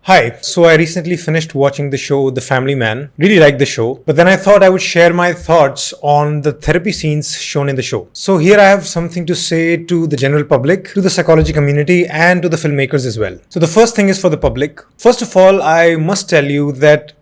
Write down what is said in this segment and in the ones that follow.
Hi, so I recently finished watching the show The Family Man. Really liked the show, but then I thought I would share my thoughts on the therapy scenes shown in the show. So here I have something to say to the general public, to the psychology community, and to the filmmakers as well. So the first thing is for the public. First of all, I must tell you that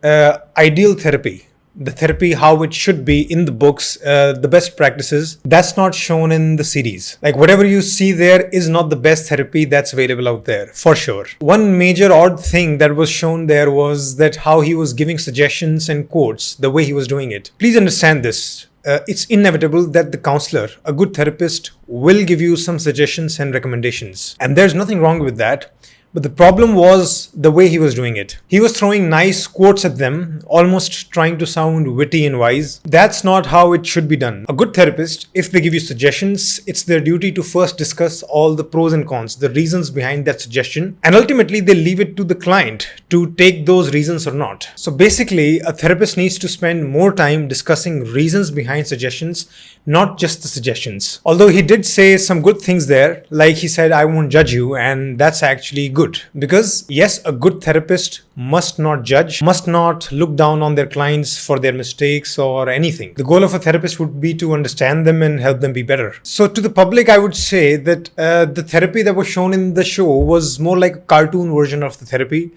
ideal therapy, the therapy how it should be in the books, the best practices, that's not shown in the series. Like whatever you see there is not the best therapy that's available out there, for sure. One major odd thing that was shown there was that how he was giving suggestions and quotes, the way he was doing it. Please understand this. It's inevitable that the counselor, a good therapist, will give you some suggestions and recommendations. And there's nothing wrong with that. But the problem was the way he was doing it. He was throwing nice quotes at them, almost trying to sound witty and wise. That's not how it should be done. A good therapist, if they give you suggestions, it's their duty to first discuss all the pros and cons, the reasons behind that suggestion, and ultimately they leave it to the client to take those reasons or not. So basically, a therapist needs to spend more time discussing reasons behind suggestions, not just the suggestions. Although he did say some good things there, like he said, I won't judge you, and that's actually good. Because yes, a good therapist must not judge, must not look down on their clients for their mistakes or anything. The goal of a therapist would be to understand them and help them be better. So to the public, I would say that the therapy that was shown in the show was more like a cartoon version of the therapy.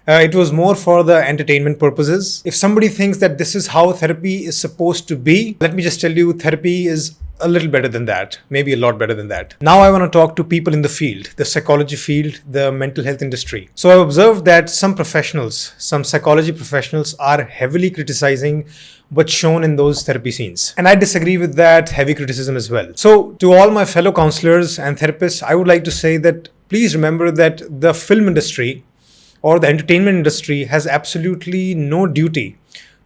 It was more for the entertainment purposes. If somebody thinks that this is how therapy is supposed to be, let me just tell you, therapy is a little better than that, maybe a lot better than that. Now I want to talk to people in the field, the psychology field, the mental health industry. So I observed that some professionals, some psychology professionals are heavily criticizing what's shown in those therapy scenes. And I disagree with that heavy criticism as well. So to all my fellow counselors and therapists, I would like to say that please remember that the film industry or the entertainment industry has absolutely no duty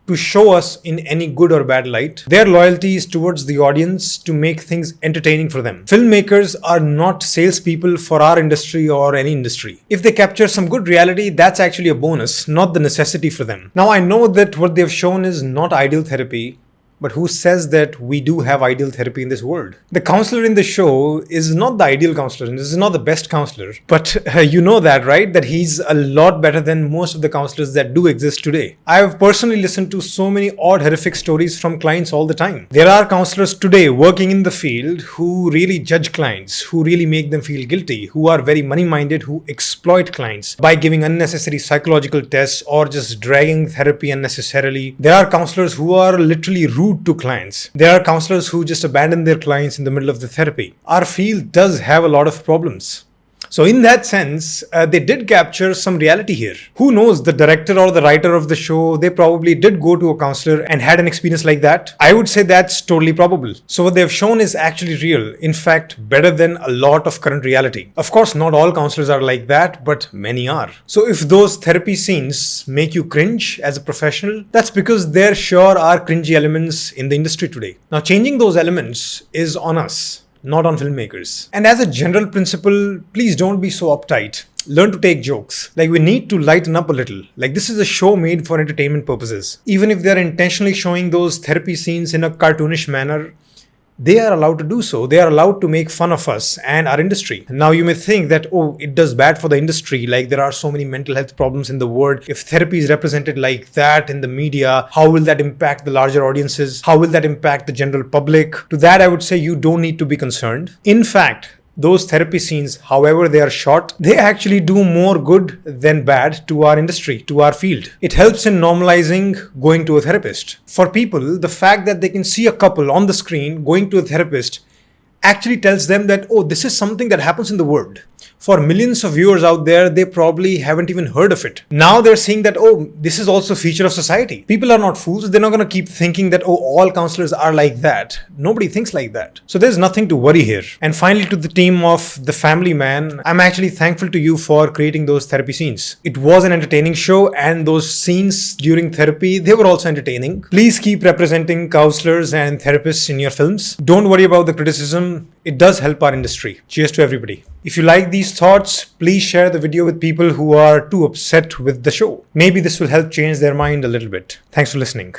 to show us in any good or bad light. Their loyalty is towards the audience to make things entertaining for them. Filmmakers are not salespeople for our industry or any industry. If they capture some good reality, that's actually a bonus, not the necessity for them. Now I know that what they've shown is not ideal therapy, but who says that we do have ideal therapy in this world? The counselor in the show is not the ideal counselor, and this is not the best counselor. But you know that, right? That he's a lot better than most of the counselors that do exist today. I have personally listened to so many odd, horrific stories from clients all the time. There are counselors today working in the field who really judge clients, who really make them feel guilty, who are very money-minded, who exploit clients by giving unnecessary psychological tests or just dragging therapy unnecessarily. There are counselors who are literally rude to clients. There are counselors who just abandon their clients in the middle of the therapy. Our field does have a lot of problems. So in that sense, they did capture some reality here. Who knows, the director or the writer of the show, they probably did go to a counselor and had an experience like that. I would say that's totally probable. So what they've shown is actually real. In fact, better than a lot of current reality. Of course, not all counselors are like that, but many are. So if those therapy scenes make you cringe as a professional, that's because there sure are cringy elements in the industry today. Now, changing those elements is on us, not on filmmakers. And as a general principle, please don't be so uptight. Learn to take jokes. Like, we need to lighten up a little. Like, this is a show made for entertainment purposes. Even if they're intentionally showing those therapy scenes in a cartoonish manner, they are allowed to do so. They are allowed to make fun of us and our industry. Now you may think that, oh, it does bad for the industry. Like, there are so many mental health problems in the world. If therapy is represented like that in the media, how will that impact the larger audiences? How will that impact the general public? To that, I would say you don't need to be concerned. In fact, those therapy scenes, however they are shot, they actually do more good than bad to our industry, to our field. It helps in normalizing going to a therapist. For people, the fact that they can see a couple on the screen going to a therapist actually tells them that, oh, this is something that happens in the world. For millions of viewers out there, they probably haven't even heard of it. Now they're seeing that, oh, this is also a feature of society. People are not fools. They're not going to keep thinking that, oh, all counselors are like that. Nobody thinks like that. So there's nothing to worry here. And finally, to the team of The Family Man, I'm actually thankful to you for creating those therapy scenes. It was an entertaining show, and those scenes during therapy, they were also entertaining. Please keep representing counselors and therapists in your films. Don't worry about the criticism. It does help our industry. Cheers to everybody. If you like these thoughts, please share the video with people who are too upset with the show. Maybe this will help change their mind a little bit. Thanks for listening.